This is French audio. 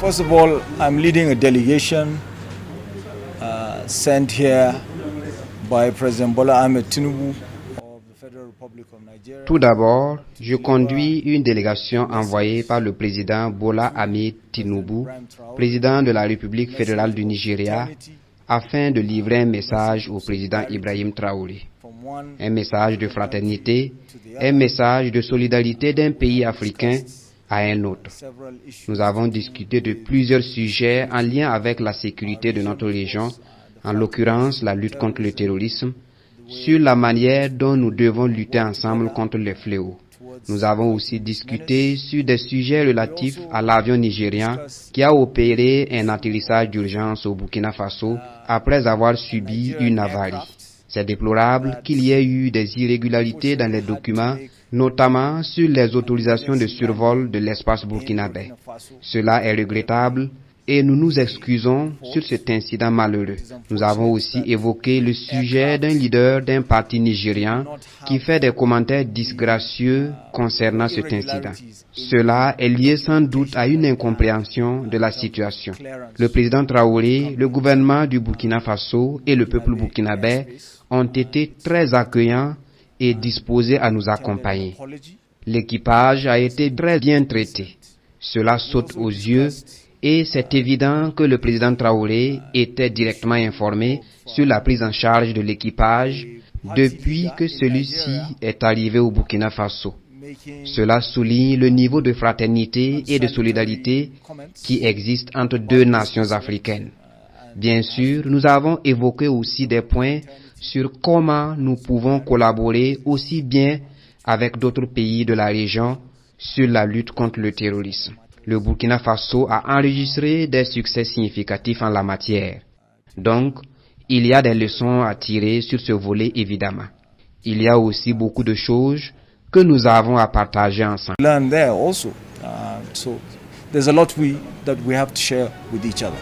First of all, I'm leading a delegation sent here by President Bola Ahmed Tinubu of the Federal Republic of Nigeria. Tout d'abord, je conduis une délégation envoyée par le président Bola Ahmed Tinubu, président de la République fédérale du Nigeria, afin de livrer un message au président Ibrahim Traoré. Un message de fraternité, un message de solidarité d'un pays africain à un autre. Nous avons discuté de plusieurs sujets en lien avec la sécurité de notre région, en l'occurrence la lutte contre le terrorisme, sur la manière dont nous devons lutter ensemble contre les fléaux. Nous avons aussi discuté sur des sujets relatifs à l'avion nigérien qui a opéré un atterrissage d'urgence au Burkina Faso après avoir subi une avarie. C'est déplorable qu'il y ait eu des irrégularités dans les documents, notamment sur les autorisations de survol de l'espace burkinabé. Cela est regrettable et nous nous excusons sur cet incident malheureux. Nous avons aussi évoqué le sujet d'un leader d'un parti nigérien qui fait des commentaires disgracieux concernant cet incident. Cela est lié sans doute à une incompréhension de la situation. Le président Traoré, le gouvernement du Burkina Faso et le peuple burkinabé ont été très accueillants et disposés à nous accompagner. L'équipage a été très bien traité. Cela saute aux yeux et c'est évident que le président Traoré était directement informé sur la prise en charge de l'équipage depuis que celui-ci est arrivé au Burkina Faso. Cela souligne le niveau de fraternité et de solidarité qui existe entre deux nations africaines. Bien sûr, nous avons évoqué aussi des points sur comment nous pouvons collaborer aussi bien avec d'autres pays de la région sur la lutte contre le terrorisme. Le Burkina Faso a enregistré des succès significatifs en la matière. Donc, il y a des leçons à tirer sur ce volet évidemment. Il y a aussi beaucoup de choses que nous avons à partager ensemble. Learn there also. So there's a lot that we have to share with each other.